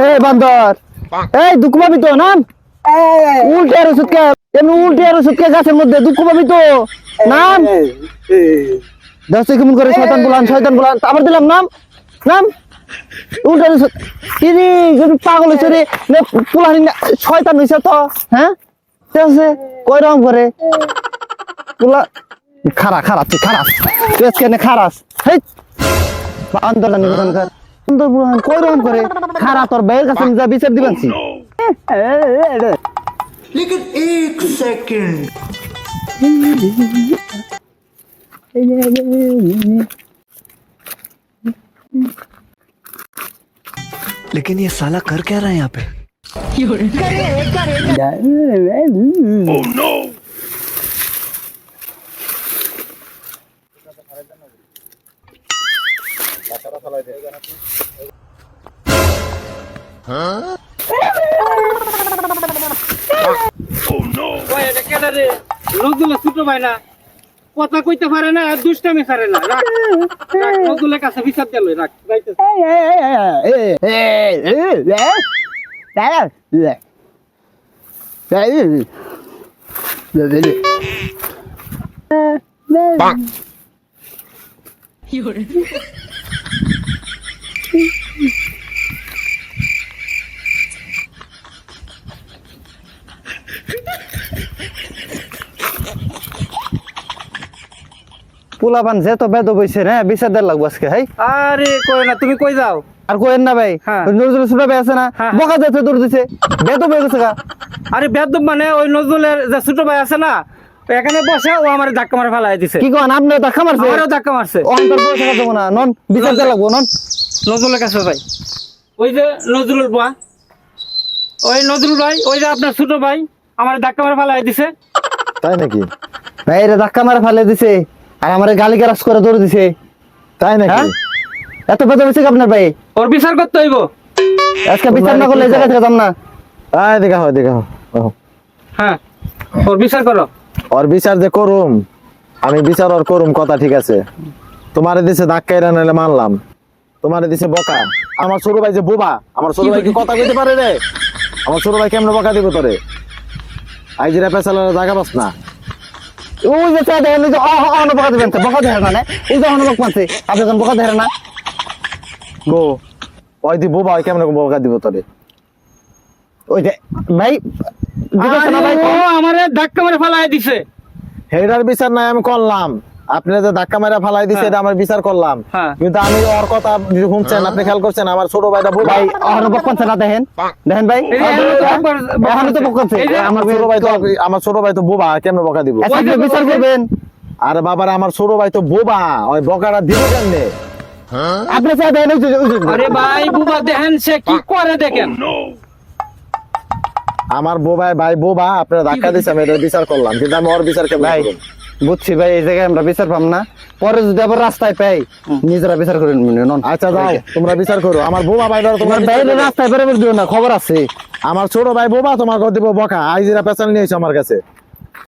এই বান্দর, এই দুঃখ পাবি তো নাম। উল্টে আর ওষুধ খেয়ে, এমনি উল্টে আর ওষুধ খেয়ে গাছের মধ্যে দুঃখ পাবি তো নাম। দেখছো কেমন করে শয়তান বলান আবার দিলাম নাম নাম। উল্টে আর ওষুধ কি রে, যদি পাগল হয়েছে রে, পুলানি শয়তান হয়েছে তো। হ্যাঁ ঠিক আছে, কই রকম করে পুলা খারাপ তুই কেনে খারাপ। হেই আন্দর জানি কোনকার সুন্দর বুড়ান কই রকম করে খারা তোর ভাইয়ের কাছে যা বিচার দিবানছি। लेकिन एक सेकंड लेकिन ये साला कर क्या रहा है यहाँ पे? Oh no! ছোট ভাই না, কথা কইতে পারে না, দুষ্টামি ছাড়ে না। নজরুলের কাছে বিচার দিল। পোলাপান যে তো বেদ বইছে না, বিচার দেওয়ার লাগবো আজকে। হাই আরে কই না, তুমি কই যাও? আর কোয়েন না ভাই, নজরুল ছোট ভাই আছে না, বকা যাচ্ছে দৌড় দিছে, বেদ বই গেছে গা। আরে বেদব মানে ওই নজরুলের যে ছোট ভাই আছে না, এখানে বসে ও আমার ধাক্কা মারে ফেলাই দিছে। কি কোন আপনি ধাক্কা মারছে? আমারও ধাক্কা মারছে। ও অন্তর বসে থাকা যাবো না, নন বিচার দেওয়া লাগবো নন। নজরুলের কাছে ভাই, ওই যে নজরুল বা ওই নজরুল ভাই, ওই যে আপনার ছোট ভাই আমার ধাক্কা মারে ফেলাই দিছে। তাই নাকি ভাই? রে ধাক্কা মারে ফেলে দিছে আর আমার গালি গালাজ করে দৌড় দিছে, তাই নাকি? এত বেদ বইছে কি আপনার ভাই? ওর বিচার করতে হইব। আজকে বিচার না করলে এই জায়গা থেকে যাম না। আয় দেখা হয় হ্যাঁ, ওর বিচার করো। ওর বিচার যে করুম, আমি বিচার ওর করুম, কথা ঠিক আছে। তোমারে দিছে ধাক্কা, এরা নাইলে মানলাম। তোমারে দিছে বকা। আমার ছোট ভাই যে বোবা, আমার ছোট ভাই কি কথা কইতে পারে রে? আমার ছোট ভাই কেমনে বকা দিব তোরে? আইজিরা পেছালার জায়গা বাস না। ওই যে চা দেখেন, যে অন বকা দিবেন, বকা দেয় না, এই যে অনবক মানছে আপনি যখন বকা দেয় না। গো ওই দি বোবা, কেমনে বকা দিব তোরে? ওই যে ভাই ও আমারে ধাক্কা মারে ফেলাই দিছে। হেডার বিচার নাই আমি করলাম, আপনি যে ধাক্কা মারা ফালাই দিছে এটা আমার বিচার করলাম। কিন্তু আমি ওর কথা শুনছেন, আপনি খেয়াল করছেন, আমার ছোট ভাইটা বোবা। ভাই অনবক মানছে না, দেখেন ভাই এখন তো বকা করছে। আমার ছোট ভাই তো বোবা, কেমনে বকা দিব? বিচার করবেন। আরে বাবার, আমার ছোট ভাই তো বোবা, ওই বকাটা দিব কেমনে? আপনি চা দেখেন। আরে ভাই বুবা দেখেন সে কি করে দেখেন। আমার ভাই বোবা, আপনারা ধাক্কা দিচ্ছে, আমি এটা বিচার করলাম, কিন্তু আমি ওর বিচার কেমন? ভাই বুঝছি ভাই, এই জায়গায় আমরা বিচার পাম না, পরে যদি আবার রাস্তায় পাই নিজেরা বিচার করে নন। আচ্ছা যাও, তোমরা বিচার করো। আমার বোবা ভাই তোমার রাস্তায় বেরোবে দিও না, খবর আছে। আমার ছোট ভাই বোবা, তোমার দিব বকা। আইজিরা পেছাল নিয়েছে আমার কাছে।